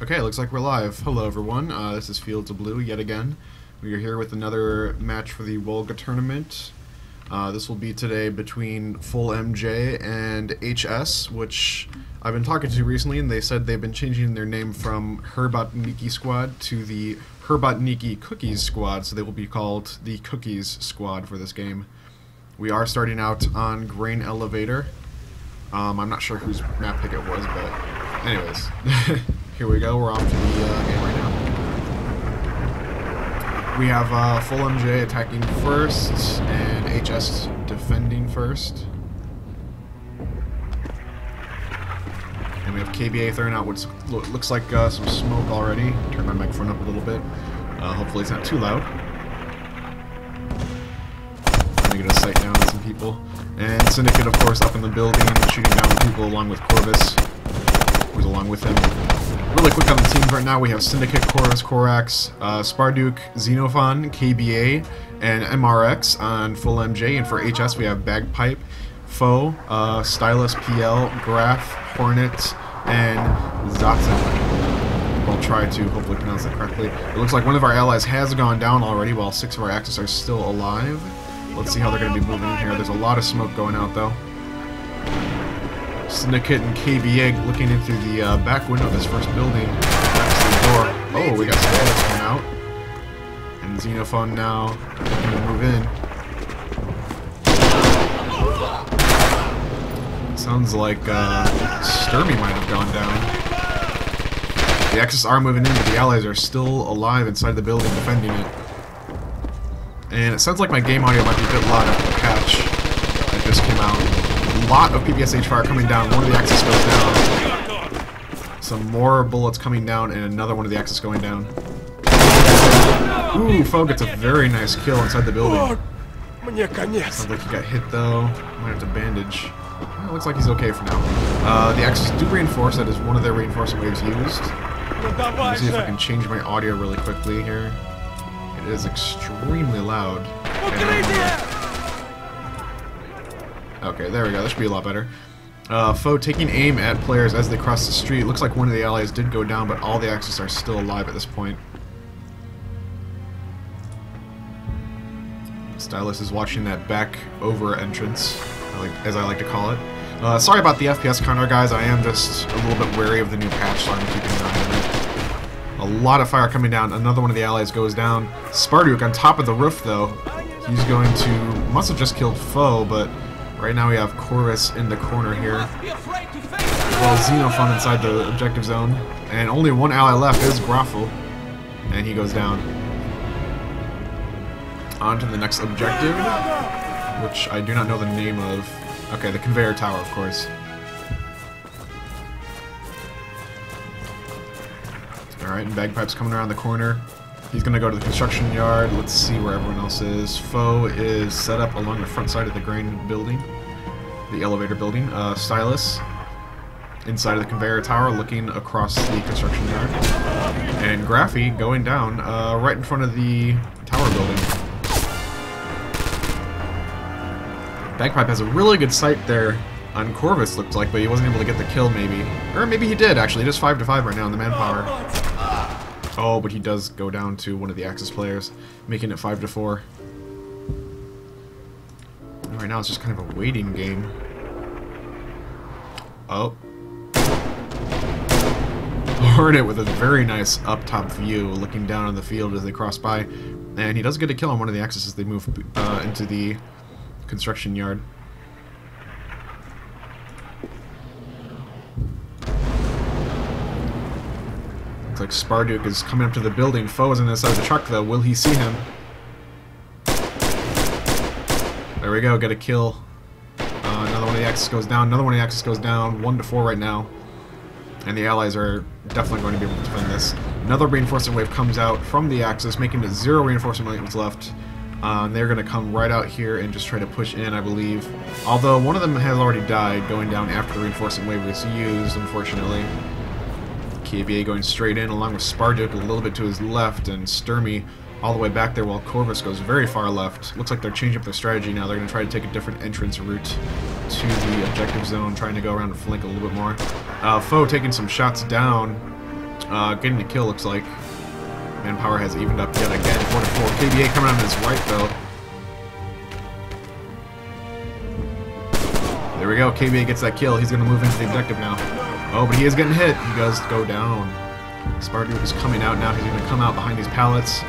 Okay, looks like we're live. Hello everyone, this is Fields of Blue yet again. We are here with another match for the Wolga tournament. This will be today between fullmj and HS, which I've been talking to recently, and they said they've been changing their name from Herbotniki Squad to the Herbotniki Cookies Squad, so they will be called the Cookies Squad for this game. We are starting out on Grain Elevator. I'm not sure whose map pick it was, but anyways. Here we go, we're off to the game right now. We have fullmj attacking first, and HS defending first. And we have KBA throwing out what looks like some smoke already. Turn my microphone up a little bit. Hopefully it's not too loud. Let me get a sight down on some people. And Syndicate, of course, up in the building, shooting down people along with Corvus, who's along with him. Really quick on the teams right now, we have Syndicate, Corvus, Corax, Sparduke, Xenophon, KBA, and MRX on fullmj, and for HS we have Bagpipe, Foe, Stylus, PL, Graph, Hornet, and Zatzen. I'll try to hopefully pronounce that correctly. It looks like one of our allies has gone down already, while 6 of our Axis are still alive. Let's see how they're going to be moving in here. There's a lot of smoke going out, though. Syndicate and KBA looking in through the back window of this first building. That's the door. Oh, we got some bullets coming out. And Xenophon now looking to move in. Sounds like Sturmy might have gone down. The Axis are moving in, but the allies are still alive inside the building defending it. And it sounds like my game audio might be a bit loud after the patch that just came out. A lot of PPSH fire coming down. One of the Axis goes down. Some more bullets coming down, and another one of the Axis going down. Ooh, Foe gets a very nice kill inside the building. Sounds like he got hit though. Might have to bandage. Well, looks like he's okay for now. The Axis do reinforce. That is one of their reinforcement waves used. Let me see if I can change my audio really quickly here. It is extremely loud. Okay, there we go. That should be a lot better. Foe taking aim at players as they cross the street. Looks like one of the allies did go down, but all the Axis are still alive at this point. Stylus is watching that back over entrance, as I like to call it. Sorry about the FPS counter, guys. I am just a little bit wary of the new patch, so I'm keeping an eye on it. A lot of fire coming down. Another one of the allies goes down. Sparduke on top of the roof, though. He's going to... must have just killed Foe, but right now we have Corvus in the corner here. Well, Xenophon inside the objective zone. And only one ally left is Graffel. And he goes down. On to the next objective, which I do not know the name of. Okay, the conveyor tower, of course. Alright, and Bagpipe's coming around the corner. He's going to go to the construction yard. Let's see where everyone else is. Foe is set up along the front side of the grain building. The elevator building. Stylus inside of the conveyor tower looking across the construction yard. And Graphy going down right in front of the tower building. Bagpipe has a really good sight there on Corvus, looked like, but he wasn't able to get the kill, maybe. Or maybe he did, actually. Just 5-5 right now in the manpower. Oh, but he does go down to one of the Axis players, making it 5-4. Right now it's just kind of a waiting game. Oh. Hornet with a very nice up-top view, looking down on the field as they cross by. And he does get a kill on one of the Axis as they move into the construction yard. Looks like Sparduke is coming up to the building. Foe is on the side of the truck, though. Will he see him? There we go, get a kill. Another one of the Axis goes down. Another one of the Axis goes down. 1-4 right now. And the allies are definitely going to be able to defend this. Another reinforcement wave comes out from the Axis, making it 0 reinforcement waves left. They're going to come right out here and just try to push in, I believe. Although one of them has already died, going down after the reinforcement wave was used, unfortunately. KBA going straight in, along with Sparduke a little bit to his left, and Sturmy all the way back there, while Corvus goes very far left. Looks like they're changing up their strategy now. They're going to try to take a different entrance route to the objective zone, trying to go around and flank a little bit more. Foe taking some shots down Getting the kill looks like. Manpower has evened up yet again. 4-4. KBA coming on his right though. There we go. KBA gets that kill. He's going to move into the objective now. Oh, but he is getting hit. He does go down. Spardu is coming out now. He's going to come out behind these pallets.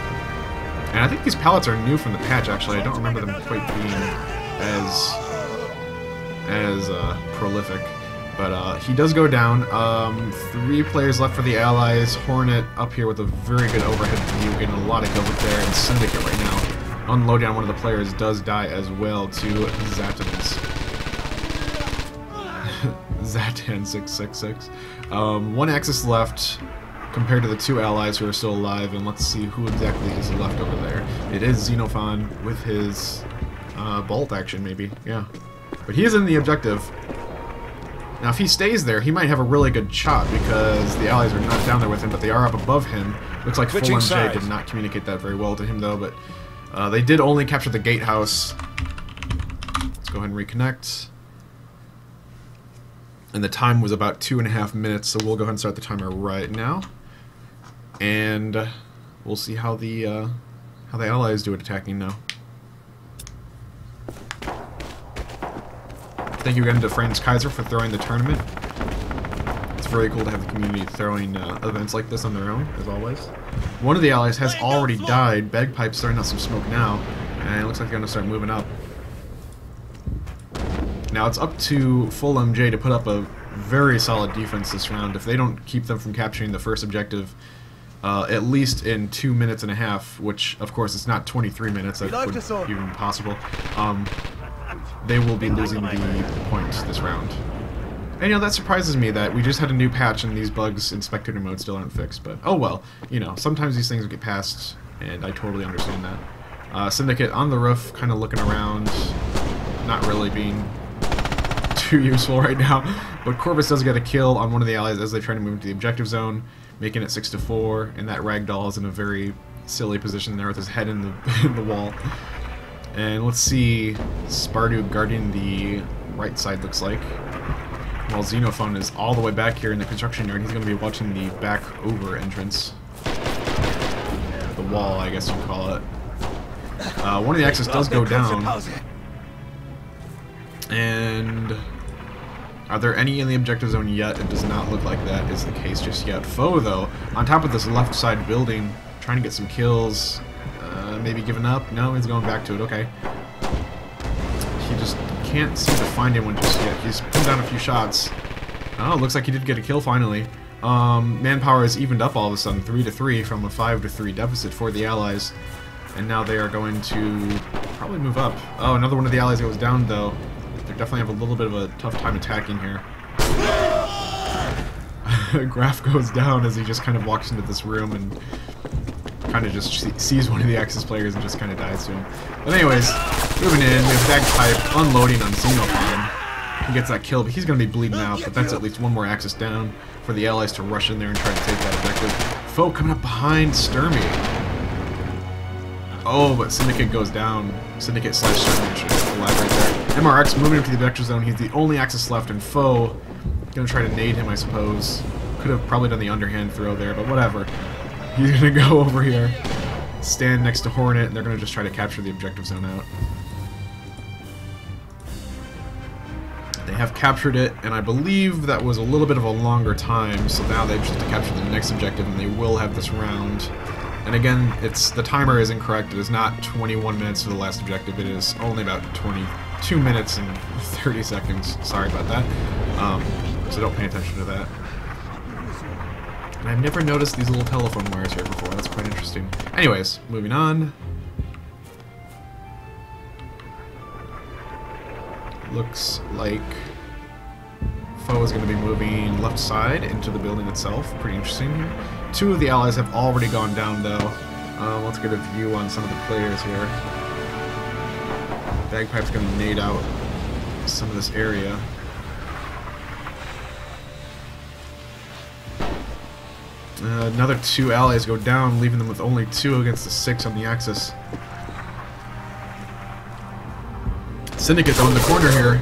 And I think these pallets are new from the patch, actually. I don't remember them quite being as prolific. But he does go down. 3 players left for the Allies. Hornet up here with a very good overhead view, getting a lot of kills up there. And Syndicate right now, unloading on one of the players, does die as well to Zatan's. Zatan 666. 1 Axis left compared to the 2 allies who are still alive, and let's see who exactly is left over there. It is Xenophon with his bolt action, maybe. Yeah. But he is in the objective. Now, if he stays there, he might have a really good shot because the allies are not down there with him, but they are up above him. Looks like fullmj did not communicate that very well to him, though, but they did only capture the gatehouse. Let's go ahead and reconnect. And the time was about 2.5 minutes, so we'll go ahead and start the timer right now. And we'll see how the allies do at attacking now. Thank you again to Franz Kaiser for throwing the tournament. It's very cool to have the community throwing events like this on their own, as always. One of the allies has already died. Bagpipe's starting out some smoke now, and it looks like they're going to start moving up. Now it's up to fullmj to put up a very solid defense this round. If they don't keep them from capturing the first objective, at least in 2.5 minutes, which of course it's not 23 minutes, that wouldn't even be possible, they will be losing the points this round. And you know, that surprises me that we just had a new patch and these bugs in spectator mode still aren't fixed, but oh well, you know, sometimes these things get passed, and I totally understand that. Syndicate on the roof, kind of looking around, not really being too useful right now, but Corvus does get a kill on one of the allies as they try to move into the objective zone, making it 6-4, and that ragdoll is in a very silly position there with his head in the wall. And let's see, Spardu guarding the right side, looks like, while Xenophon is all the way back here in the construction yard. He's going to be watching the back over entrance, the wall, I guess you'd call it. One of the Axis does go down. And are there any in the objective zone yet? It does not look like that is the case just yet. Foe, though, on top of this left side building, trying to get some kills. Maybe giving up? No, he's going back to it. Okay. He just can't seem to find anyone just yet. He's put down a few shots. Oh, looks like he did get a kill finally. Manpower has evened up all of a sudden, 3-3 from a 5-3 deficit for the allies. And now they are going to probably move up. Oh, another one of the allies goes down, though. They definitely have a little bit of a tough time attacking here. Graf goes down as he just kind of walks into this room and kind of just sees one of the Axis players and just kind of dies to him. But anyways, moving in, we have Bagpipe unloading on Xenophon. He gets that kill, but he's going to be bleeding out, but that's at least one more Axis down for the allies to rush in there and try to take that objective. Foe coming up behind Sturmy. Oh, but Syndicate goes down. Syndicate / Sturmy should alive right there. MRX moving into the objective zone. He's the only Axis left, and Foe going to try to nade him, I suppose. Could have probably done the underhand throw there, but whatever. He's going to go over here, stand next to Hornet, and they're going to just try to capture the objective zone out. They have captured it, and I believe that was a little bit of a longer time, so now they just have to capture the next objective, and they will have this round. And again, the timer is incorrect. It is not 21 minutes for the last objective. It is only about 22 minutes and 30 seconds. Sorry about that. So don't pay attention to that. And I've never noticed these little telephone wires here before. That's quite interesting. Anyways, moving on. Looks like Foe is going to be moving left side into the building itself. Pretty interesting here. 2 of the allies have already gone down, though. Let's get a view on some of the players here. Bagpipe's going to nade out some of this area. Another 2 allies go down, leaving them with only 2 against the 6 on the Axis. Syndicate's on the corner here.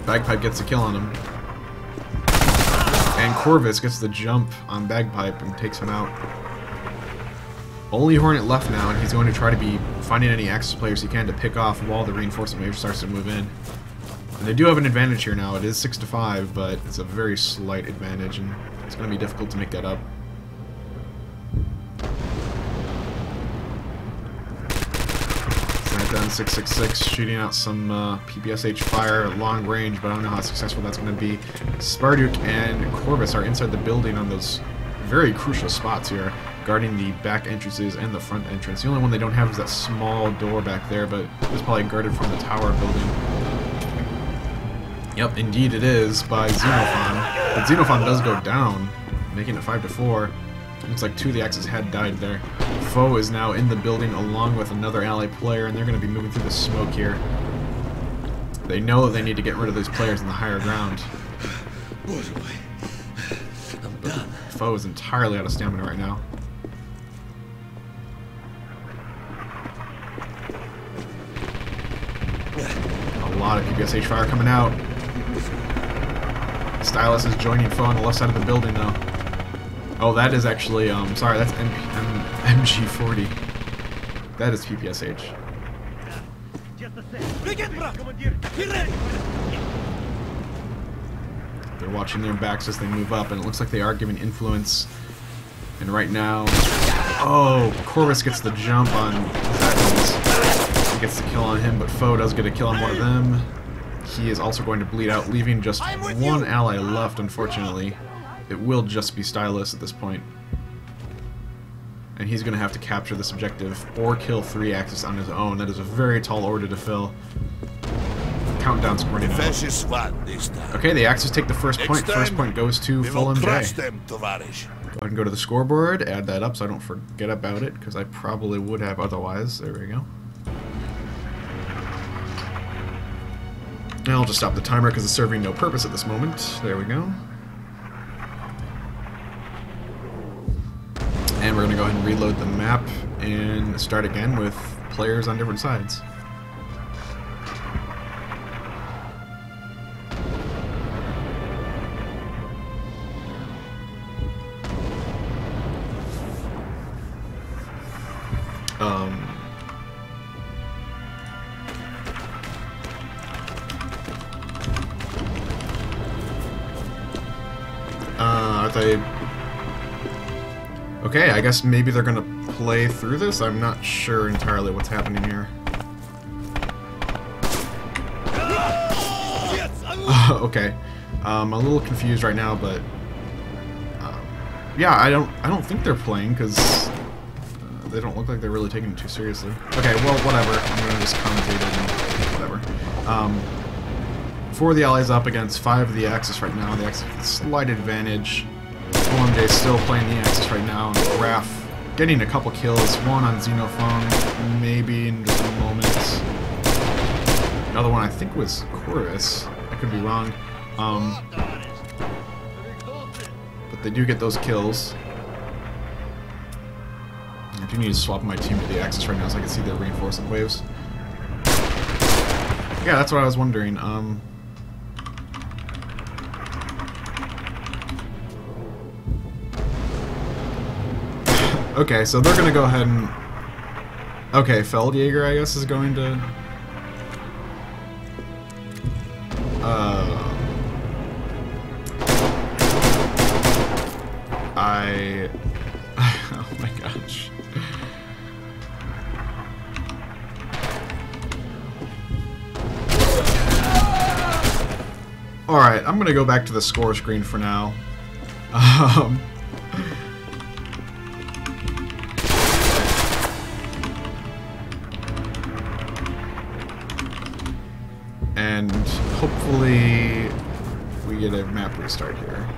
Bagpipe gets a kill on him. And Corvus gets the jump on Bagpipe and takes him out. Only Hornet left now, and he's going to try to be finding any Axis players he can to pick off while the reinforcement wave starts to move in. And they do have an advantage here now. It is 6-5, but it's a very slight advantage, and it's going to be difficult to make that up. Down 666, shooting out some PPSH fire at long range, but I don't know how successful that's going to be. Sparduk and Corvus are inside the building on those very crucial spots here, guarding the back entrances and the front entrance. The only one they don't have is that small door back there, but it's probably guarded from the tower building. Yep, indeed it is, by Xenophon. But Xenophon does go down, making it 5-4. Looks like 2 of the Axis had died there. Foe is now in the building along with another ally player, and they're going to be moving through the smoke here. They know that they need to get rid of these players in the higher ground. But Foe is entirely out of stamina right now. A lot of PPSH fire coming out. Stylus is joining Foe on the left side of the building though. Oh, that is actually, sorry, that's MG40. That is PPSH. They're watching their backs as they move up, and it looks like they are giving influence. And right now, oh, Corvus gets the jump on Zatkins. He gets the kill on him, but Foe does get a kill on one of them. He is also going to bleed out, leaving just one ally left, unfortunately. It will just be Stylus at this point. And he's going to have to capture this objective or kill 3 Axis on his own. That is a very tall order to fill. Countdown's running out. Okay, the Axis take the first point. First point goes to fullmj. Go ahead and go to the scoreboard, add that up so I don't forget about it, because I probably would have otherwise. There we go. And I'll just stop the timer because it's serving no purpose at this moment. There we go. And we're going to go ahead and reload the map and start again with players on different sides. Are they... Okay, I guess maybe they're gonna play through this? I'm not sure entirely what's happening here. Okay. I'm a little confused right now, but... yeah, I don't think they're playing, because they don't look like they're really taking it too seriously. Okay, well, whatever. I'm gonna just commentate it and whatever. 4 of the allies up against 5 of the Axis right now. The Axis with a slight advantage. fullmj still playing the Axis right now, and Raph getting a couple kills. One on Xenophon, maybe in just a moment. Another one I think was Corvus. I could be wrong. But they do get those kills. I do need to swap my team to the Axis right now so I can see the reinforcement waves. Yeah, that's what I was wondering. Okay, so they're gonna go ahead and... Okay, Feldjäger, I guess, is going to... Oh my gosh. Alright, I'm gonna go back to the score screen for now. And hopefully we get a map restart here.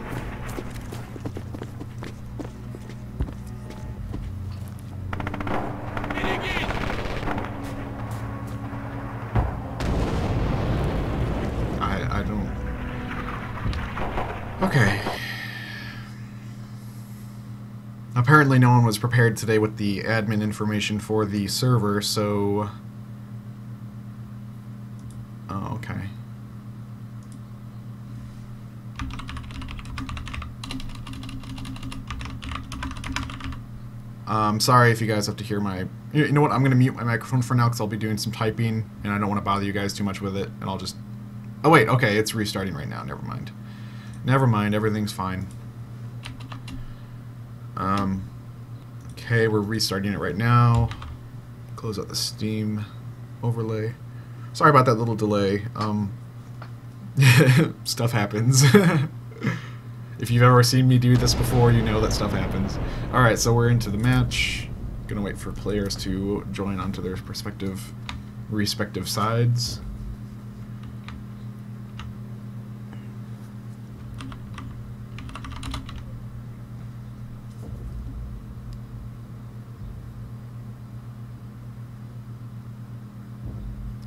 I don't... Okay. Apparently no one was prepared today with the admin information for the server, so... Oh, okay. Sorry if you guys have to hear my... You know what? I'm going to mute my microphone for now because I'll be doing some typing, and I don't want to bother you guys too much with it, and I'll just... Oh, wait, okay, it's restarting right now. Never mind. Never mind, everything's fine. Okay, we're restarting it right now. Close out the Steam overlay. Sorry about that little delay. Stuff happens. If you've ever seen me do this before, you know that stuff happens. Alright, so we're into the match. Gonna wait for players to join onto their respective sides.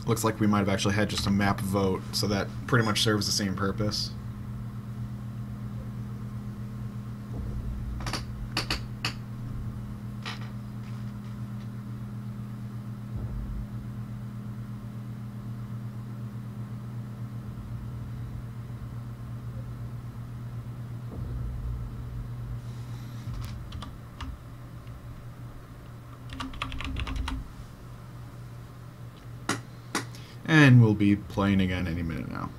Looks like we might have actually had just a map vote, so that pretty much serves the same purpose. And we'll be playing again any minute now.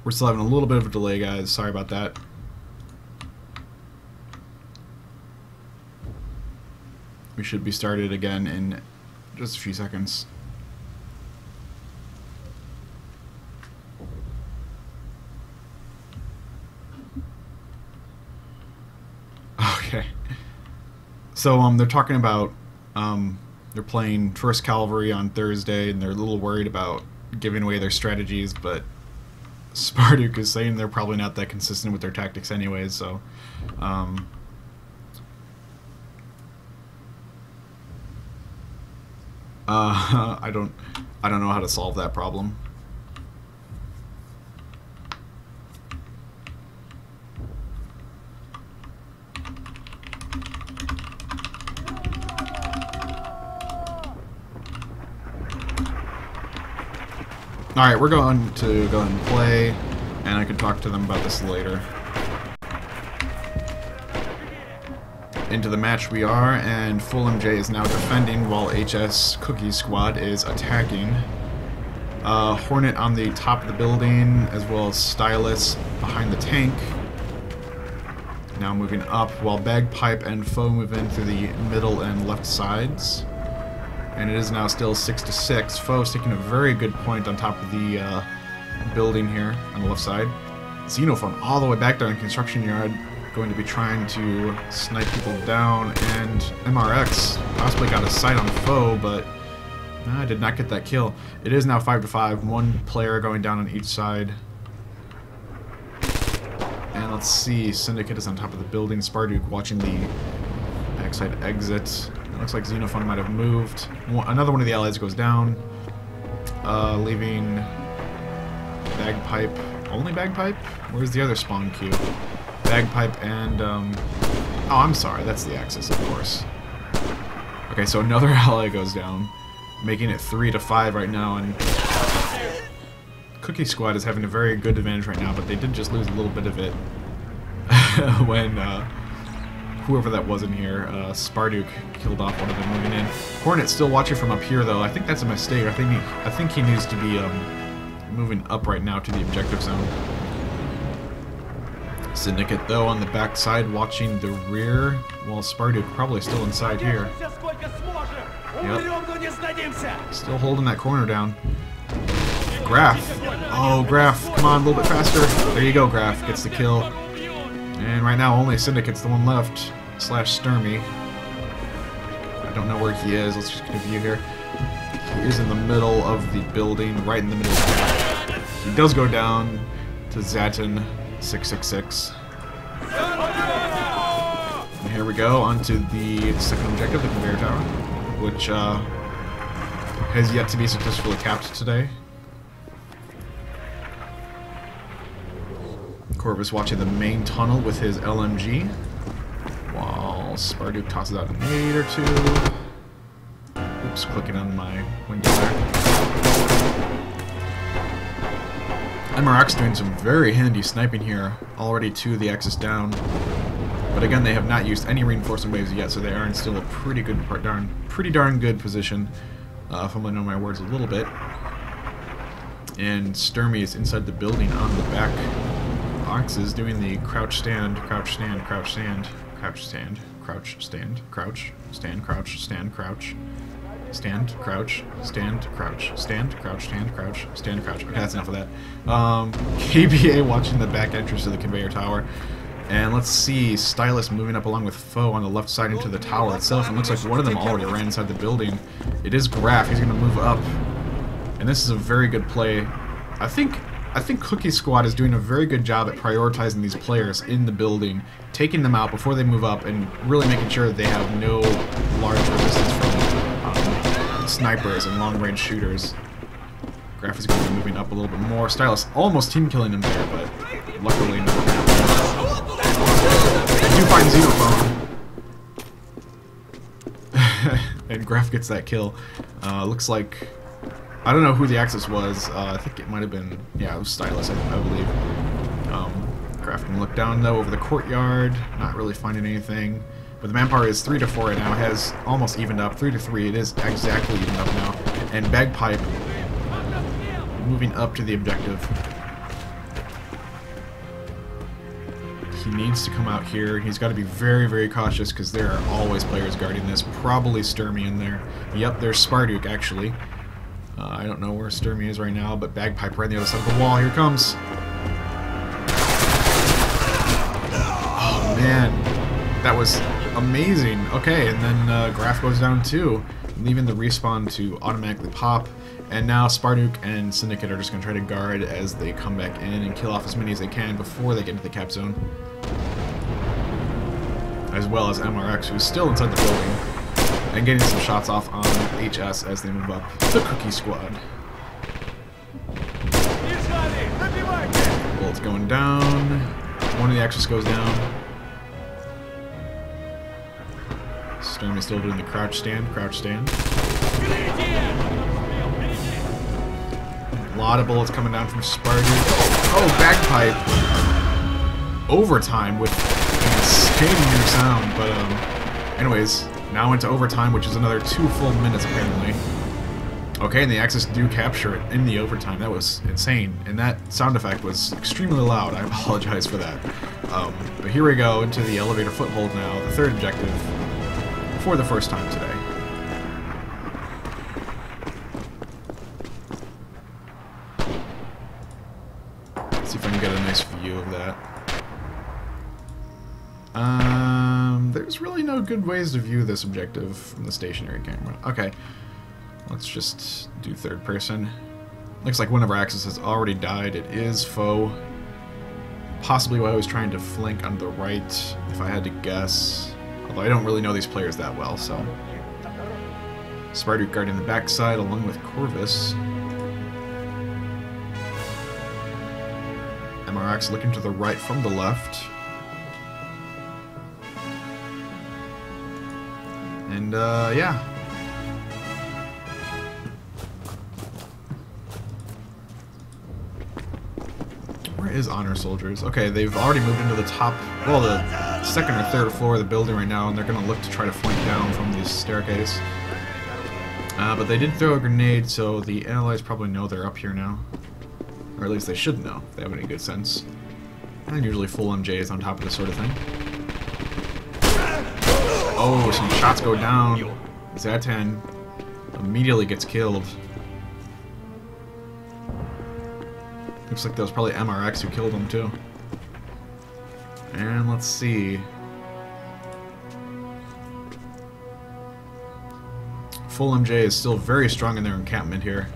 We're still having a little bit of a delay, guys. Sorry about that. We should be started again in just a few seconds. Okay. So they're talking about they're playing 1st Cavalry on Thursday, and they're a little worried about giving away their strategies, but Sparduke is saying they're probably not that consistent with their tactics anyways, so I don't know how to solve that problem. Alright, we're going to go ahead and play, and I can talk to them about this later. Into the match we are, and fullmj is now defending while HS Cookie Squad is attacking. Hornet on the top of the building, as well as Stylus behind the tank. Now moving up, while Bagpipe and Foe move in through the middle and left sides. And it is now still 6-6. Foe's taking a very good point on top of the building here on the left side. Xenophone all the way back there in the construction yard, going to be trying to snipe people down, and MRX possibly got a sight on Foe, but I did not get that kill. It is now 5-5, one player going down on each side. And let's see, Syndicate is on top of the building, Sparduke watching the backside exit. It looks like Xenophone might have moved. Another one of the allies goes down, leaving Bagpipe. Only Bagpipe? Where's the other spawn queue? Bagpipe and, oh, I'm sorry, that's the Axis, of course. Okay, so another ally goes down, making it 3-5 right now, and Cookie Squad is having a very good advantage right now, but they did just lose a little bit of it when, whoever that was in here, Sparduke killed off one of them moving in. Hornet's still watching from up here, though. I think that's a mistake. I think he needs to be moving up right now to the objective zone. Syndicate, though, on the back side watching the rear, while Sparduke probably still inside here. Yep. Still holding that corner down. Graf. Oh, Graf, come on, a little bit faster. There you go, Graf. Gets the kill. And right now, only Syndicate's the one left. /Sturmy. don't know where he is. Let's just get a view here. He is in the middle of the building, right in the middle of the map. He does go down to Zatin 666. And here we go, onto the second objective, the conveyor tower, which has yet to be successfully capped today. Corvus watching the main tunnel with his LMG, while Sparduke tosses out a nade or two. Oops, clicking on my window there. MRX doing some very handy sniping here, already 2 of the Axis down. But again, they have not used any reinforcement waves yet, so they are in still a pretty darn good position, if I'm gonna know my words a little bit. And Sturmy is inside the building on the back. Ox is doing the crouch stand, crouch stand, crouch stand, crouch stand, crouch stand, crouch, stand, crouch, stand, crouch, stand, crouch, stand, crouch, stand, crouch, stand, crouch, stand, crouch. Okay, that's enough of that. KBA watching the back entrance to the conveyor tower. And let's see, Stylus moving up along with Foe on the left side into the tower itself. It looks like one of them already ran inside the building. It is Graf. He's going to move up. And this is a very good play. I think Cookie Squad is doing a very good job at prioritizing these players in the building, taking them out before they move up, and really making sure that they have no large resistance from snipers and long-range shooters. Graf is going to be moving up a little bit more. Stylus almost team-killing him there, but luckily no. They do find Xenophone. And Graf gets that kill. Looks like... I don't know who the Axis was. I think it might have been... Yeah, it was Stylus, I believe. Graf can look down, though, over the courtyard. Not really finding anything. But the manpower is 3 to 4 right now. It has almost evened up. 3 to 3. It is exactly evened up now. And Bagpipe moving up to the objective. He needs to come out here. He's got to be very, very cautious because there are always players guarding this. Probably Sturmy in there. Yep, there's Sparduke, actually. I don't know where Sturmy is right now, but Bagpipe right on the other side of the wall. Here comes. Oh, man. That was amazing. Okay, and then Graf goes down too, leaving the respawn to automatically pop. And now Sparduke and Syndicate are just going to try to guard as they come back in and kill off as many as they can before they get into the cap zone. As well as MRX, who's still inside the building, and getting some shots off on HS as they move up the Cookie Squad. Bullets going down. One of the Axis goes down. Stormy still doing the crouch stand, crouch stand. A lot of bullets coming down from Sparduke. Oh, Bagpipe! Overtime with an insane new sound, but anyways, now into overtime, which is another 2 full minutes apparently. Okay, and the Axis do capture it in the overtime. That was insane, and that sound effect was extremely loud. I apologize for that. But here we go into the elevator foothold now, the third objective, for the first time today. Let's see if I can get a nice view of that. There's really no good ways to view this objective from the stationary camera. Okay, let's just do third person. Looks like one of our Axis has already died. It is Foe. Possibly what I was trying to flank on the right, if I had to guess. Although I don't really know these players that well, so. Sparduke guarding the backside along with Corvus. MRX looking to the right from the left. And, yeah. Where is Honor Soldiers? Okay, they've already moved into the top, well, the second or third floor of the building right now, and they're going to look to try to flank down from this staircase. But they did throw a grenade, so the allies probably know they're up here now. Or at least they should know, if they have any good sense. And usually fullmj is on top of this sort of thing. Oh, some shots go down. Zatan immediately gets killed. Looks like that was probably MRX who killed him too. And let's see. Full MJ is still very strong in their encampment here.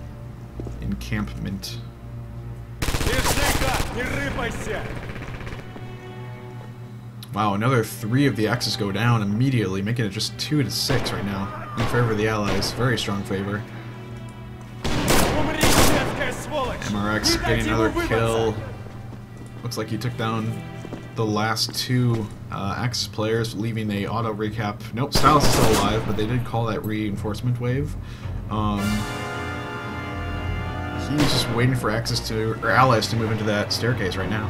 Wow, another 3 of the Axis go down immediately, making it just 2 to 6 right now in favor of the Allies. Very strong favor. MRX getting another kill. Looks like he took down the last 2 Axis players, leaving a auto recap. Nope, Styles is still alive, but they did call that reinforcement wave. He's just waiting for Axis or Allies to move into that staircase right now.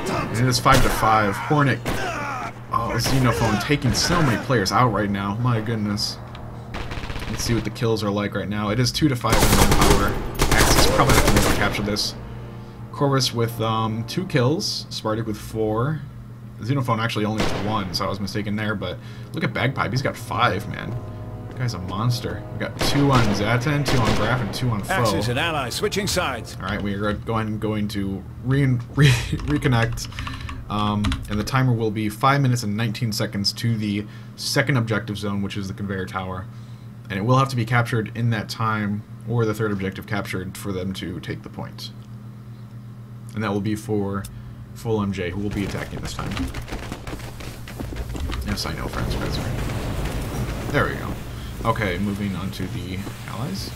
And it is 5 to 5. Hornet. Oh, Xenophone taking so many players out right now. My goodness. Let's see what the kills are like right now. It is 2 to 5 in manpower. Axis probably not going to be able to capture this. Corvus with 2 kills. Spartak with 4. Xenophone actually only with 1, so I was mistaken there. But look at Bagpipe. He's got 5, man. That guy's a monster. We got 2 on Zatan, 2 on Graf, and 2 on Foe. Axis and allies switching sides. All right, we are going to reconnect. And the timer will be 5 minutes and 19 seconds to the second objective zone, which is the conveyor tower. And it will have to be captured in that time, or the third objective captured, for them to take the point. And that will be for Full MJ, who will be attacking this time. Yes, I know, friends. There we go. Okay, moving on to the Allies.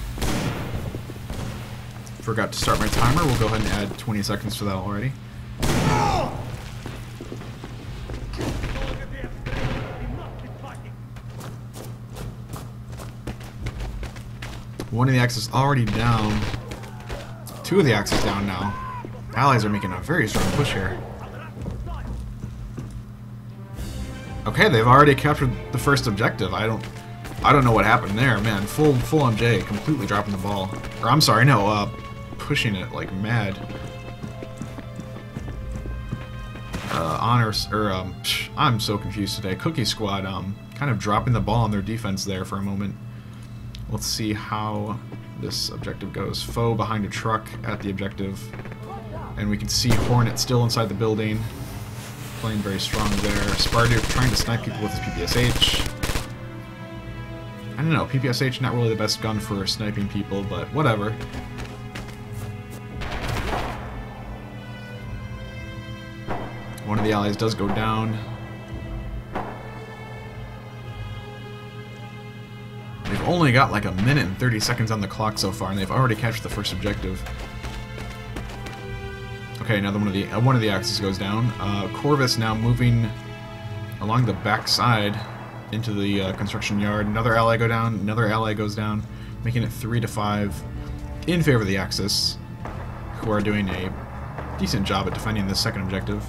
Forgot to start my timer. We'll go ahead and add 20 seconds to that already. One of the Axis already down. 2 of the Axis down now. Allies are making a very strong push here. Okay, they've already captured the first objective. I don't know what happened there, man. Full MJ completely dropping the ball. Or I'm sorry, no, pushing it like mad. I'm so confused today. Cookie Squad, kind of dropping the ball on their defense there for a moment. Let's see how this objective goes. Foe behind a truck at the objective. And we can see Hornet still inside the building. Playing very strong there. Spartak trying to snipe people with his PPSH. I don't know, PPSH not really the best gun for sniping people, but whatever. One of the allies does go down. They've only got like a minute and 30 seconds on the clock so far, and they've already captured the first objective. Okay, another one of the Axis goes down. Corvus now moving along the back side into the construction yard. Another ally go down. Another ally goes down, making it 3 to 5 in favor of the Axis, who are doing a decent job at defending this second objective.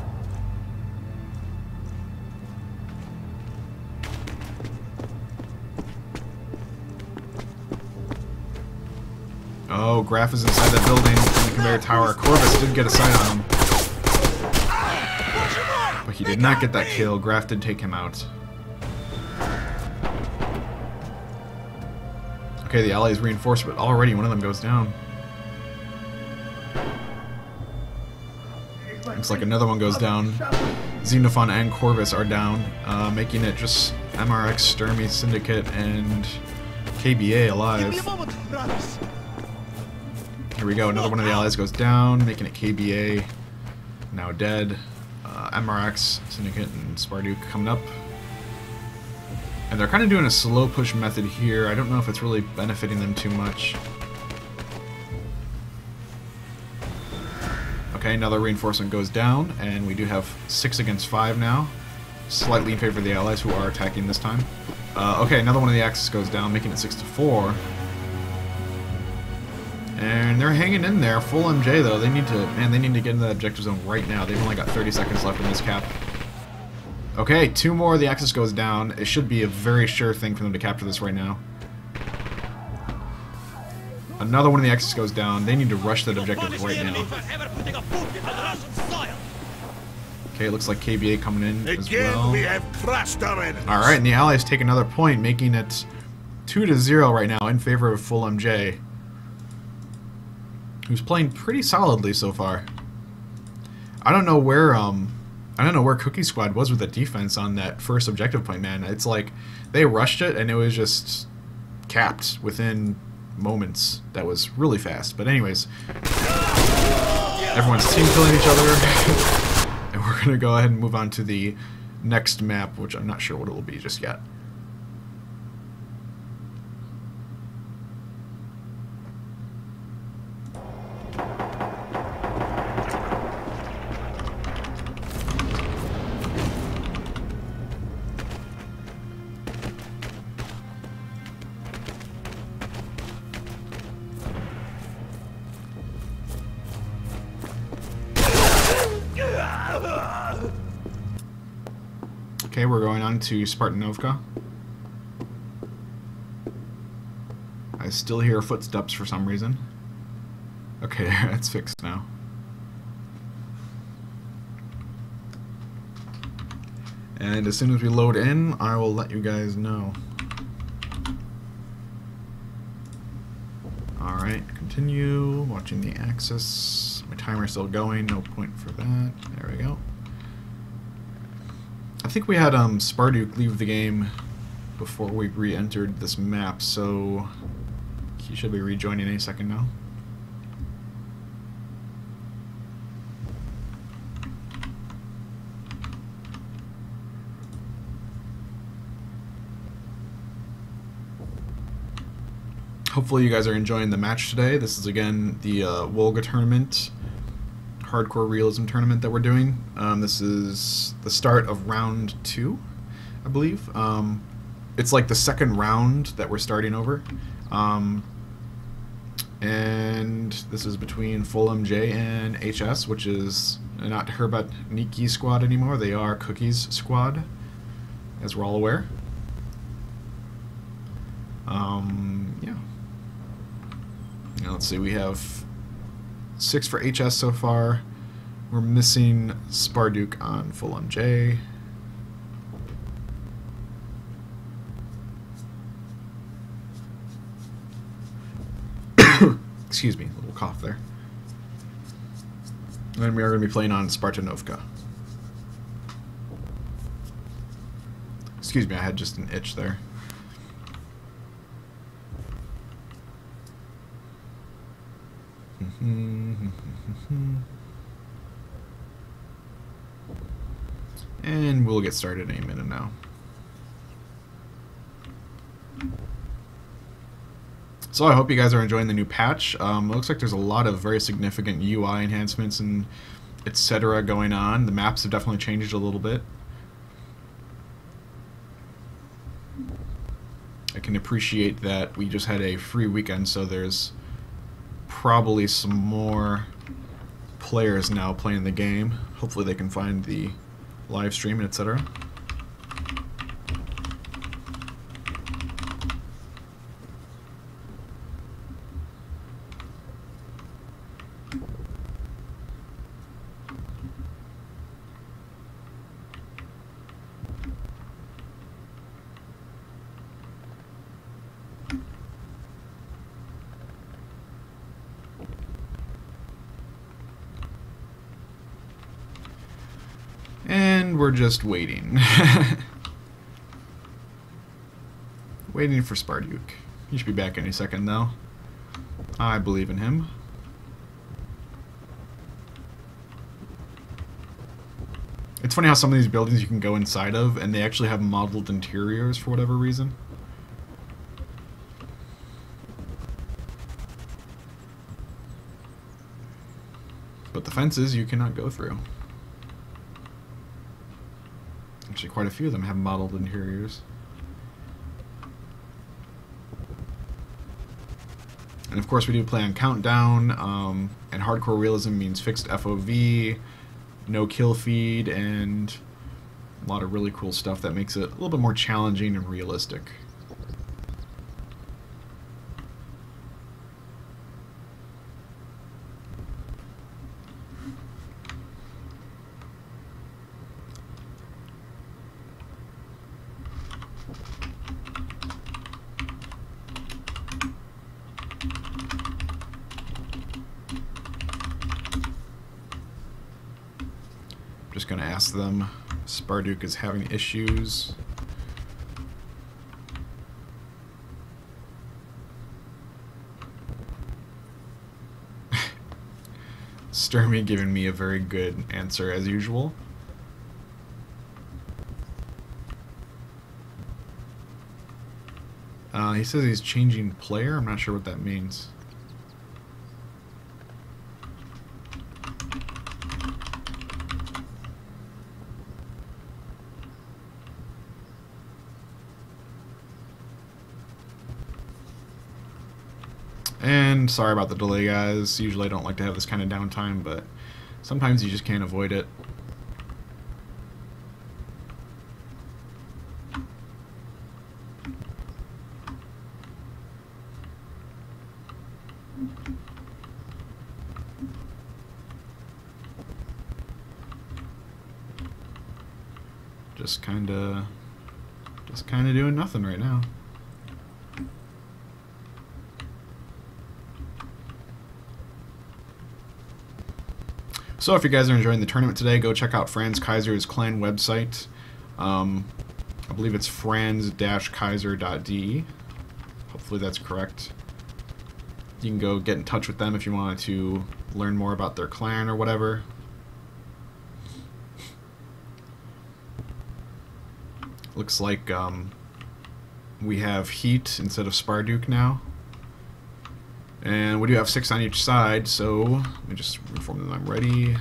Oh, Graf is inside that building in the conveyor tower. Corvus did get a sight on him, but he did not get that kill. Graf did take him out. Okay, the allies reinforced, but already one of them goes down. Looks like another one goes down. Xenophon and Corvus are down, making it just MRX, Sturmy, Syndicate, and KBA alive. Here we go, another one of the allies goes down, making it KBA now dead. MRX, Syndicate, and Spartak coming up. And they're kind of doing a slow push method here. I don't know if it's really benefiting them too much. Okay, another reinforcement goes down, and we do have 6 against 5 now. Slightly in favor of the allies, who are attacking this time. Okay, another one of the Axis goes down, making it 6 to 4. And they're hanging in there. Full MJ though, they need to get into the objective zone right now. They've only got 30 seconds left in this cap. Okay, 2 more of the Axis goes down. It should be a very sure thing for them to capture this right now. Another one of the Axis goes down. They need to rush that objective right now. Okay, it looks like KBA coming in as well. Alright, and the Allies take another point, making it 2 to 0 right now in favor of Full MJ, who's playing pretty solidly so far. I don't know where I don't know where Cookie Squad was with the defense on that first objective point, man. It's like they rushed it and it was just capped within moments. That was really fast. But anyways, everyone's team killing each other. And we're going to go ahead and move on to the next map, which I'm not sure what it will be just yet. Okay, we're going on to Spartanovka. I still hear footsteps for some reason. Okay, that's fixed now. And as soon as we load in, I will let you guys know. Alright, continue. Watching the axis. My timer's still going, no point for that. There we go. I think we had Sparduke leave the game before we re-entered this map, so he should be rejoining any second now. Hopefully you guys are enjoying the match today. This is again the Wolga tournament, hardcore realism tournament that we're doing. This is the start of round 2, I believe. It's like the second round that we're starting over. And this is between fullmj and HS, which is not Herbat Niki squad anymore. They are Cookies squad, as we're all aware. Yeah. Now let's see, we have 6 for HS so far. We're missing Sparduke on fullmj. Excuse me, a little cough there. And then we are going to be playing on Spartanovka. Excuse me, I had just an itch there. And we'll get started in a minute now. So I hope you guys are enjoying the new patch. It looks like there's a lot of very significant UI enhancements and etc. going on. The maps have definitely changed a little bit. I can appreciate that we just had a free weekend, so there's probably some more players now playing the game. Hopefully they can find the live stream and etc. And we're just waiting. Waiting for Sparduke. He should be back any second though. I believe in him. It's funny how some of these buildings you can go inside of and they actually have modeled interiors for whatever reason. But the fences you cannot go through. Actually, quite a few of them have modeled interiors. And of course we do play on countdown, and hardcore realism means fixed FOV, no kill feed, and a lot of really cool stuff that makes it a little bit more challenging and realistic. Just just going to ask them. Sparduk is having issues. Sturmy giving me a very good answer as usual. He says he's changing player. I'm not sure what that means. And sorry about the delay, guys. Usually I don't like to have this kind of downtime, but sometimes you just can't avoid it. Just kind of doing nothing right now. So if you guys are enjoying the tournament today, go check out Franz Kaiser's clan website. I believe it's franz-kaiser.de. Hopefully that's correct. You can go get in touch with them if you wanted to learn more about their clan or whatever. Looks like we have Heat instead of Sparduk now. And we do have 6 on each side, so let me just inform them I'm ready.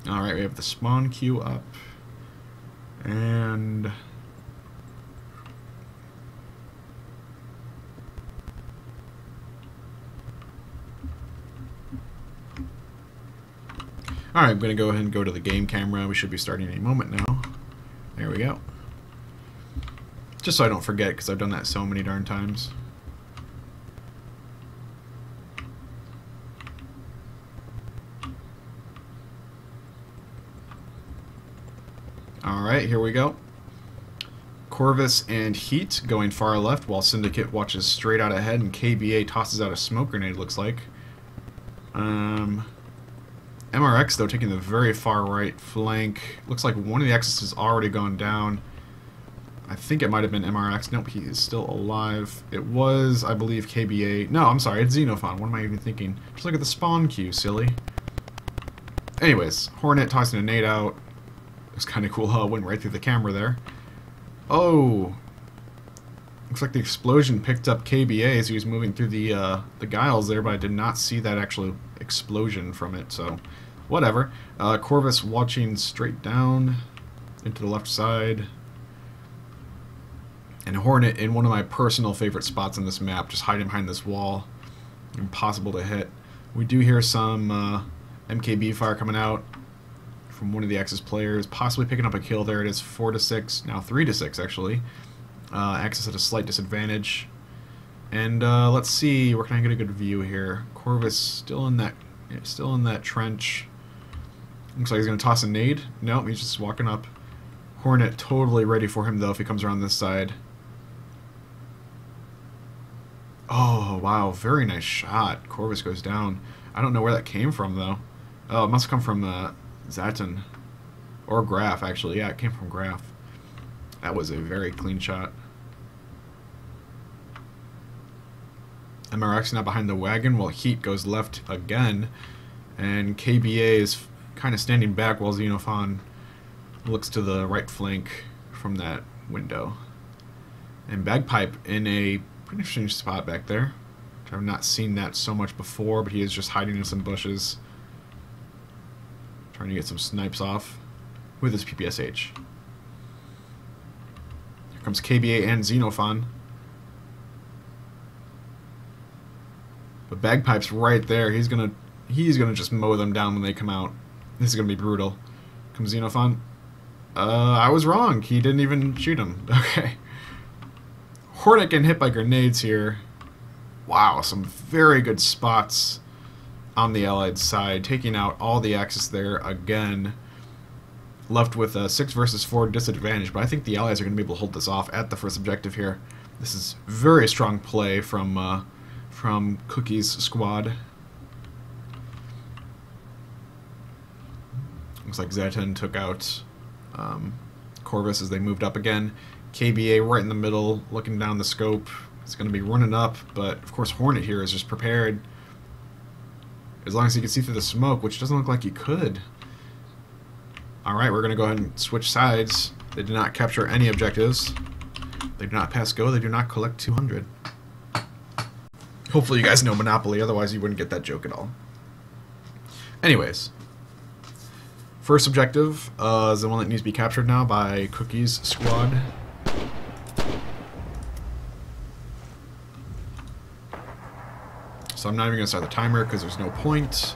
Alright, we have the spawn queue up. And alright, I'm going to go ahead and go to the game camera. We should be starting any moment now. There we go. Just so I don't forget, because I've done that so many darn times. Alright, here we go. Corvus and Heat going far left, while Syndicate watches straight out ahead, and KBA tosses out a smoke grenade, looks like. MRX, though, taking the very far right flank. Looks like one of the X's has already gone down. I think it might have been MRX. Nope, he is still alive. It was, I believe, KBA. No, I'm sorry, it's Xenophon. What am I even thinking? Just look at the spawn queue, silly. Anyways, Hornet tossing a nade out. It was kind of cool how it went right through the camera there. Oh! Looks like the explosion picked up KBA as he was moving through the guiles there, but I did not see that actual explosion from it, so whatever. Corvus watching straight down into the left side. And Hornet in one of my personal favorite spots on this map, just hiding behind this wall. Impossible to hit. We do hear some MKB fire coming out from one of the Axis players, possibly picking up a kill there. It is 4-6, now 3-6 actually. Axis at a slight disadvantage. And let's see, where can I get a good view here? Corvus still in that trench. Looks like he's gonna toss a nade. Nope, he's just walking up. Hornet totally ready for him though if he comes around this side. Oh wow, very nice shot. Corvus goes down. I don't know where that came from though. Oh, it must come from Zaten. Or Graf, actually. Yeah, it came from Graf. That was a very clean shot. MRX now behind the wagon while Heat goes left again. And KBA is kind of standing back while Xenophon looks to the right flank from that window. And Bagpipe in a pretty interesting spot back there. I've not seen that so much before, but he is just hiding in some bushes. Trying to get some snipes off with his PPSH. Here comes KBA and Xenophon. But Bagpipe's right there. He's gonna just mow them down when they come out. This is gonna be brutal. Comes Xenophon. I was wrong. He didn't even shoot him. Okay. Hornet getting hit by grenades here. Wow, some very good spots on the Allied side, taking out all the Axis there again. left with a 6 versus 4 disadvantage, but I think the Allies are going to be able to hold this off at the first objective here. This is very strong play from Cookie's squad. Looks like Zetan took out Corvus as they moved up again. KBA right in the middle, looking down the scope. It's going to be running up, but of course Hornet here is just prepared. As long as he can see through the smoke, which doesn't look like he could. Alright, we're going to go ahead and switch sides. They did not capture any objectives. They do not pass go, they do not collect 200. Hopefully you guys know Monopoly, otherwise you wouldn't get that joke at all. Anyways. First objective is the one that needs to be captured now by Cookie's squad. So I'm not even going to start the timer because there's no point.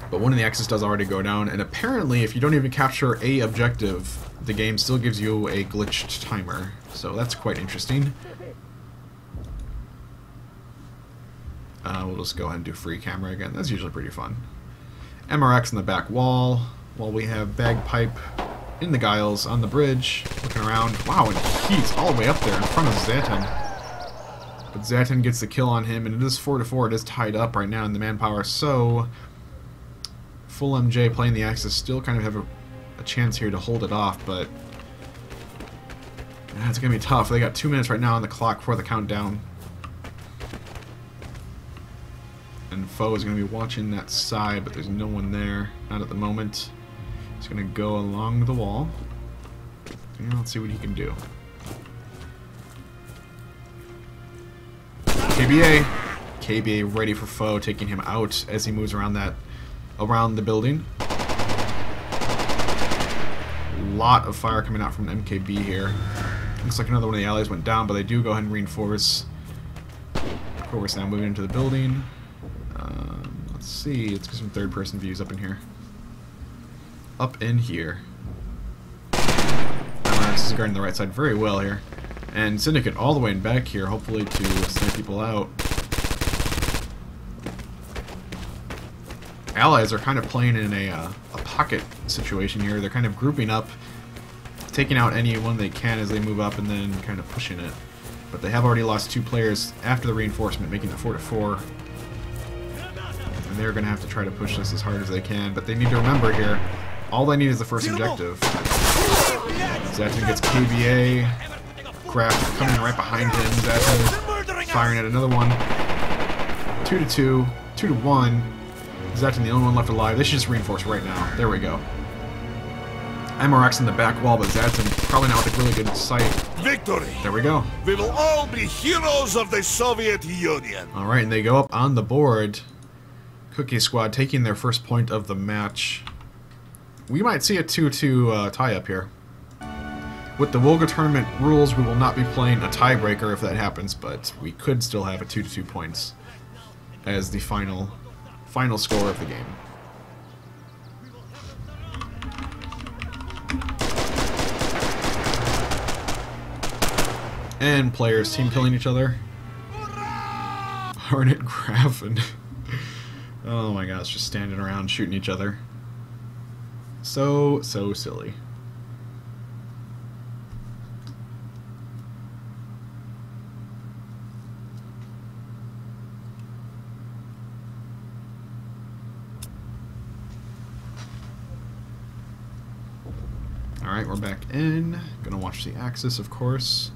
But one of the X's does already go down, and apparently if you don't even capture a objective, the game still gives you a glitched timer. So that's quite interesting. We'll just go ahead and do free camera again. That's usually pretty fun. MRX in the back wall, while we have Bagpipe in the Guiles on the bridge, looking around. Wow, and he's all the way up there in front of Zetan. But Zetan gets the kill on him, and it is 4-4. It is tied up right now in the manpower, so fullmj playing the Axis still kind of have a chance here to hold it off, but it's going to be tough. They got 2 minutes right now on the clock for the countdown. And Foe is going to be watching that side, but there's no one there. Not at the moment. He's going to go along the wall. Let's see what he can do. KBA! KBA ready for Foe, taking him out as he moves around the building. Lot of fire coming out from MKB here. Looks like another one of the Allies went down, but they do go ahead and reinforce. Corvus now moving into the building. Let's see, let's get some third-person views up in here. Up in here. This is guarding the right side very well here. And Syndicate all the way in back here, hopefully to snipe people out. Allies are kind of playing in a pocket situation here. They're kind of grouping up, taking out anyone they can as they move up, and then kind of pushing it. But they have already lost 2 players after the reinforcement, making it 4-4. And they're going to have to try to push this as hard as they can. But they need to remember here, all they need is the first objective. Zetan gets KBA. Craft coming right behind him. Zetan firing at another one. 2-2. 2-1. Zetan the only one left alive. They should just reinforce right now. There we go. MRX in the back wall, but Zetan probably not with a really good sight. Victory! There we go. We will all be heroes of the Soviet Union. Alright, and they go up on the board. Cookie Squad taking their first point of the match. We might see a 2-2 tie-up here. With the Wolga tournament rules, we will not be playing a tiebreaker if that happens, but we could still have a 2-2 points as the final score of the game. And players team killing each other. Hornet Graf and oh my gosh, just standing around shooting each other. So silly. Alright, we're back in. Gonna watch the Axis, of course.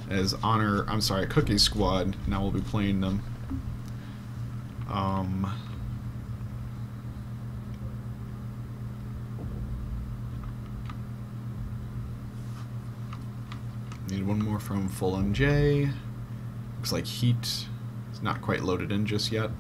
As Cookie Squad, now we'll be playing them. Need one more from fullmj. Looks like Heat is not quite loaded in just yet.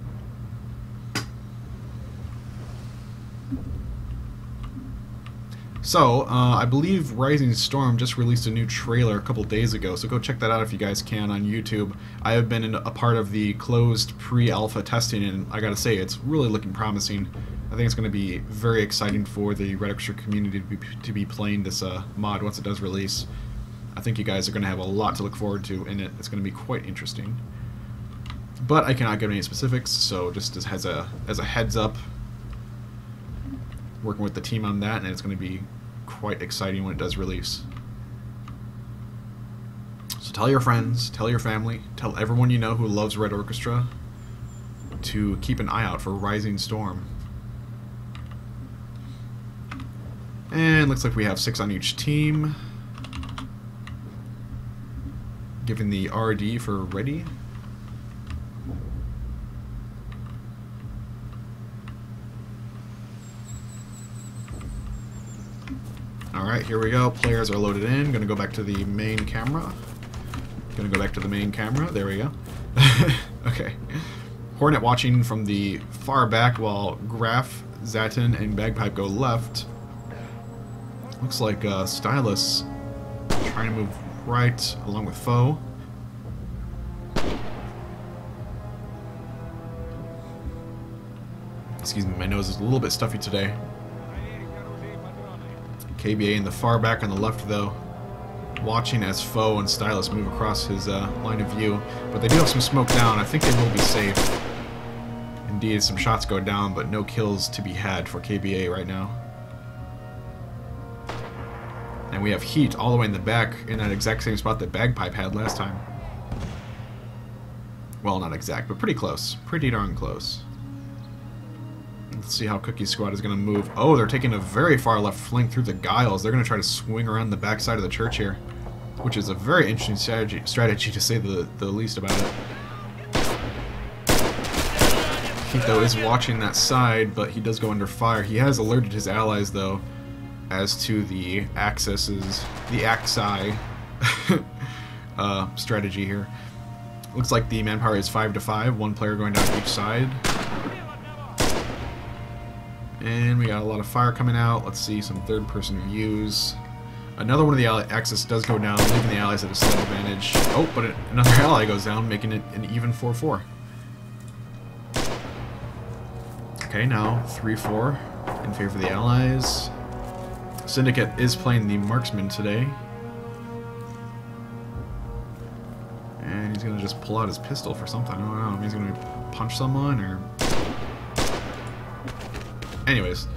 So, I believe Rising Storm just released a new trailer a couple days ago, so go check that out if you guys can on YouTube. I have been a part of the closed pre-alpha testing, and I gotta say, it's really looking promising. I think it's going to be very exciting for the Red Extra community to be playing this mod once it does release. I think you guys are going to have a lot to look forward to in it. It's going to be quite interesting. But I cannot give any specifics, so just as a heads up, working with the team on that, and it's going to be quite exciting when it does release. So tell your friends, tell your family, tell everyone you know who loves Red Orchestra to keep an eye out for Rising Storm. And looks like we have 6 on each team. Giving the RD for ready. Alright, here we go. Players are loaded in. Gonna go back to the main camera. Gonna go back to the main camera. There we go. Okay. Hornet watching from the far back while Graf, Zatin, and Bagpipe go left. Looks like Stylus trying to move right along with Foe. Excuse me, my nose is a little bit stuffy today. KBA in the far back on the left, though, watching as Foe and Stylus move across his line of view. But they do have some smoke down. I think they will be safe. Indeed, some shots go down, but no kills to be had for KBA right now. And we have Heat all the way in the back in that exact same spot that Bagpipe had last time. Well, not exact, but pretty close. Pretty darn close. Let's see how Cookie Squad is going to move. Oh, they're taking a very far left flank through the Guiles. They're going to try to swing around the back side of the church here, which is a very interesting strategy to say the least about it. Heat, though, is watching that side, but he does go under fire. He has alerted his allies, though, as to the axes, the axi strategy here. Looks like the manpower is 5 to 5, one player going down each side. And we got a lot of fire coming out. Let's see some third-person views. Another one of the axis does go down, leaving the allies at a slight advantage. Oh, but another ally goes down, making it an even 4-4. Okay, now 3-4 in favor of the allies. Syndicate is playing the marksman today. And he's going to just pull out his pistol for something. I don't know. Maybe he's going to punch someone or... Anyways,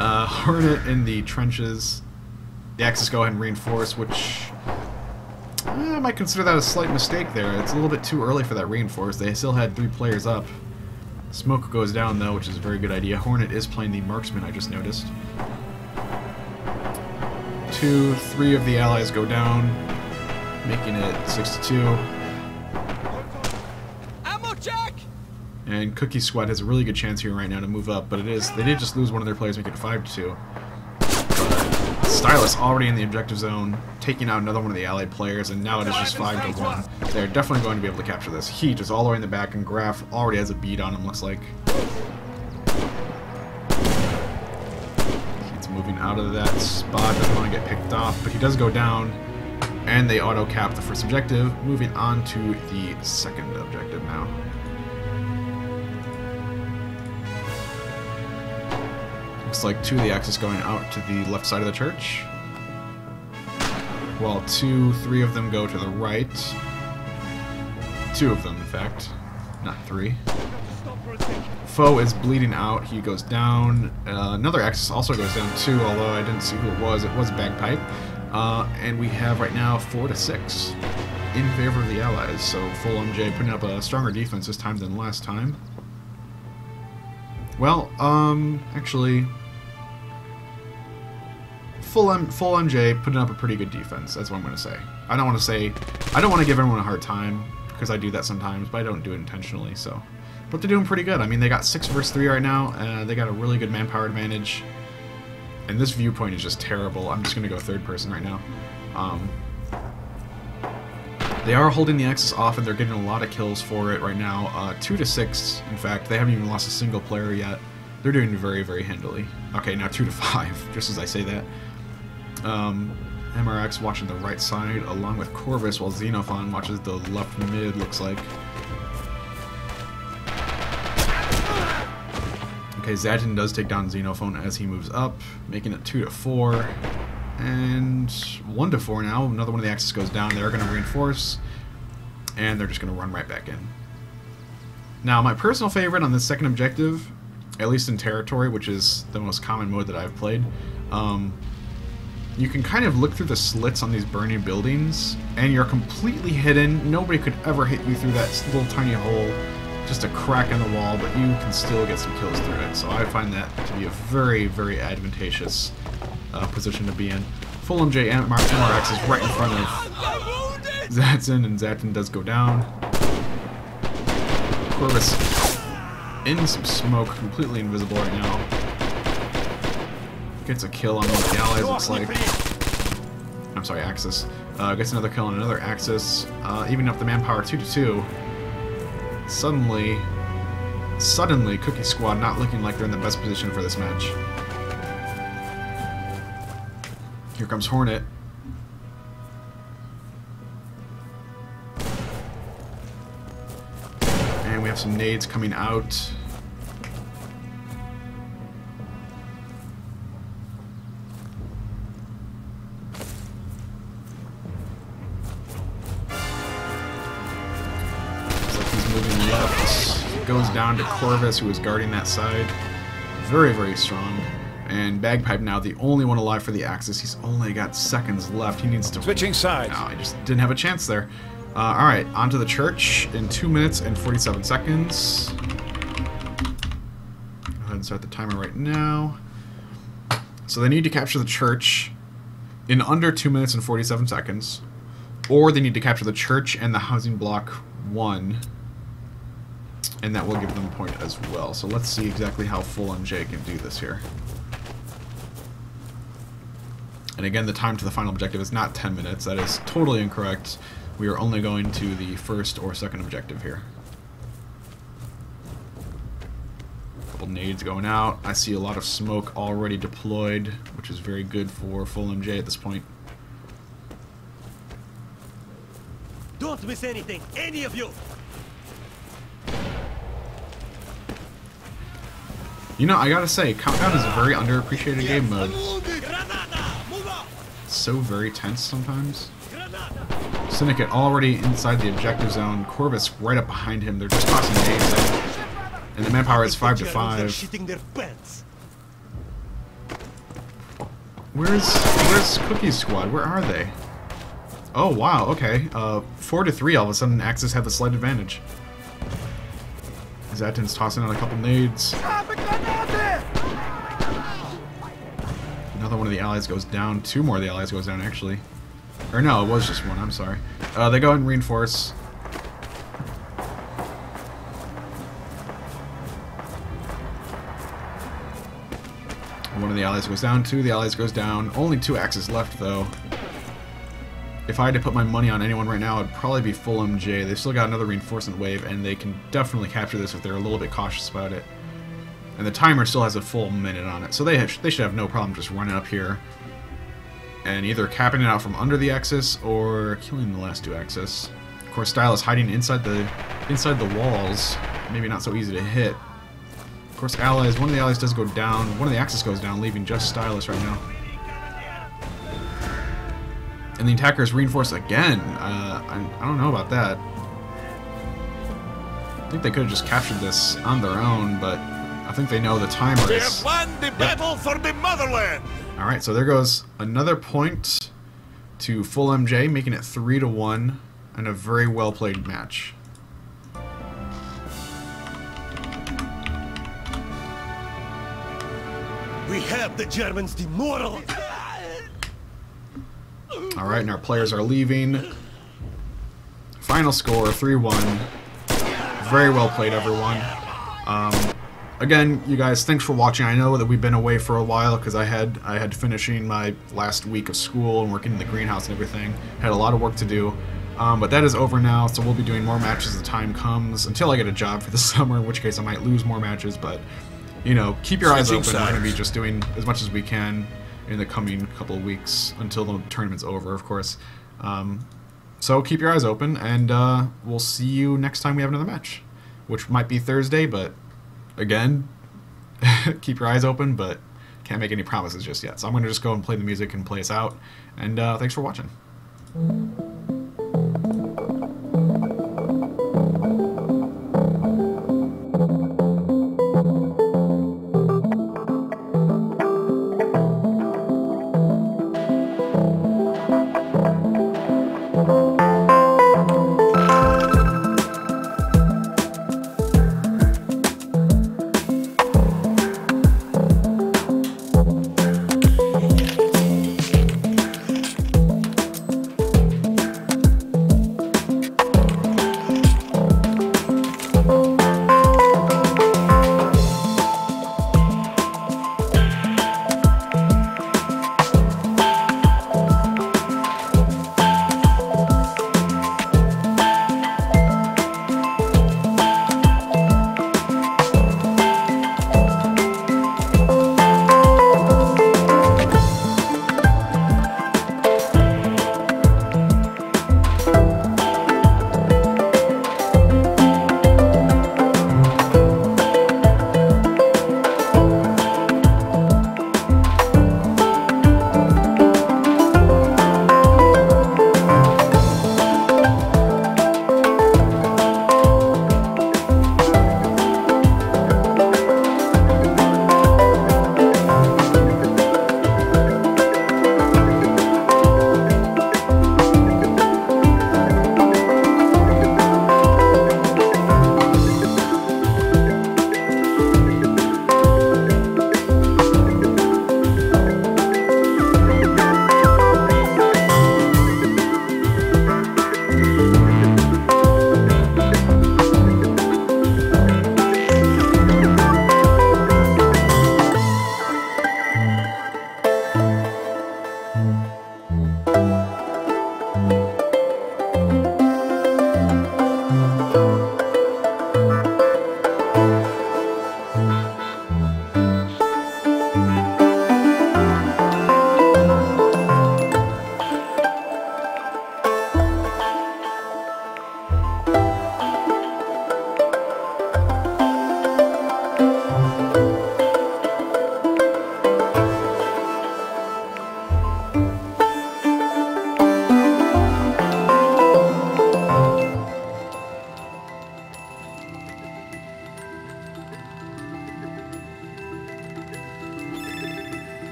Hornet in the trenches. The Axis go ahead and reinforce, which I might consider that a slight mistake there. It's a little bit too early for that reinforce. They still had 3 players up. Smoke goes down, though, which is a very good idea. Hornet is playing the marksman, I just noticed. 2, 3 of the allies go down, making it 6-2. Ammo check! And Cookie Squad has a really good chance here right now to move up, but they did just lose one of their players, making it 5-2. Stylus already in the objective zone, taking out another one of the allied players, and now it is just 5-1. They're definitely going to be able to capture this. Heat is all the way in the back, and Graf already has a beat on him, looks like. He's moving out of that spot, doesn't want to get picked off, but he does go down, and they auto-cap the first objective, moving on to the second objective now. Looks like 2 of the Axis going out to the left side of the church, while 2, 3 of them go to the right. 2 of them, in fact, not 3. Foe is bleeding out. He goes down. Another Axis also goes down too, although I didn't see who it was. It was Bagpipe. And we have right now 4-6 in favor of the Allies. So fullmj putting up a stronger defense this time than last time. Well, actually, fullmj putting up a pretty good defense. That's what I'm going to say. I don't want to give everyone a hard time, because I do that sometimes, but I don't do it intentionally, so. But they're doing pretty good. I mean, they got 6 versus 3 right now. They got a really good manpower advantage. And this viewpoint is just terrible. I'm just going to go third person right now. They are holding the Axis off, and they're getting a lot of kills for it right now. 2-6, in fact. They haven't even lost a single player yet. They're doing very, very handily. Okay, now 2-5, just as I say that. MRX watching the right side, along with Corvus, while Xenophon watches the left mid, looks like. Okay, Zatin does take down Xenophon as he moves up, making it 2-4. And 1-4 now. Another one of the Axis goes down. They're going to reinforce, and they're just going to run right back in. Now, my personal favorite on this second objective at least in Territory, which is the most common mode that I've played, you can kind of look through the slits on these burning buildings, and you're completely hidden. Nobody could ever hit you through that little tiny hole, just a crack in the wall, but you can still get some kills through it. So I find that to be a very, very advantageous position to be in. fullmj and MRX is right in front of Zatin, and Zatin does go down. Corvus in some smoke, completely invisible right now. Gets a kill on one of the allies, looks like. I'm sorry, Axis. Gets another kill on another Axis. Even up the manpower 2-2. Suddenly, Cookie Squad not looking like they're in the best position for this match. Here comes Hornet. And we have some nades coming out. Moving left, goes down to Corvus, who is guarding that side. Very, very strong. And Bagpipe now the only one alive for the Axis. He's only got seconds left. He needs to... Switching sides. No, he just didn't have a chance there. Alright, on to the church in 2 minutes and 47 seconds. Go ahead and start the timer right now. So they need to capture the church in under 2 minutes and 47 seconds. Or they need to capture the church and the housing block 1. And that will give them a point as well. So let's see exactly how fullmj can do this here. And again, the time to the final objective is not 10 minutes. That is totally incorrect. We are only going to the first or second objective here. A couple nades going out. I see a lot of smoke already deployed, which is very good for fullmj at this point. Don't miss anything, any of you! You know, I gotta say, Countdown is a very underappreciated game mode. It's so very tense sometimes. Syndicate already inside the objective zone. Corvus right up behind him. They're just tossing nades in. And the manpower is 5-5. Where's Cookie's squad? Where are they? Oh wow, okay. 4-3 all of a sudden Axis have the slight advantage. Zatin's tossing out a couple nades. Another one of the allies goes down. 2 more of the allies goes down, actually. Or no, it was just one, I'm sorry. They go ahead and reinforce. One of the allies goes down, 2 of the allies goes down. Only 2 Axis left, though. If I had to put my money on anyone right now, it'd probably be fullmj. They've still got another reinforcement wave, and they can definitely capture this if they're a little bit cautious about it. And the timer still has a full minute on it, so they should have no problem just running up here and either capping it out from under the Axis or killing the last 2 Axis. Of course, Stylus hiding inside the walls, maybe not so easy to hit. Of course, allies. One of the allies does go down. One of the Axis goes down, leaving just Stylus right now. And the attackers reinforce again. I don't know about that. I think they could have just captured this on their own, but I think they know the timer is... They have won the battle for the motherland! Alright, so there goes another point to fullmj, making it 3-1, and a very well-played match. We have the Germans demoralized! Alright, and our players are leaving. Final score, 3-1. Very well played, everyone. Again, you guys, thanks for watching. I know that we've been away for a while because I had finishing my last week of school and working in the greenhouse and everything. Had a lot of work to do. But that is over now, so we'll be doing more matches as the time comes, until I get a job for the summer, in which case I might lose more matches, but, you know, keep your eyes open. We're going to be just doing as much as we can in the coming couple of weeks, until the tournament's over, of course. So keep your eyes open, and we'll see you next time we have another match, which might be Thursday, but again, keep your eyes open, but can't make any promises just yet. So I'm going to just go and play the music and play us out, and thanks for watching.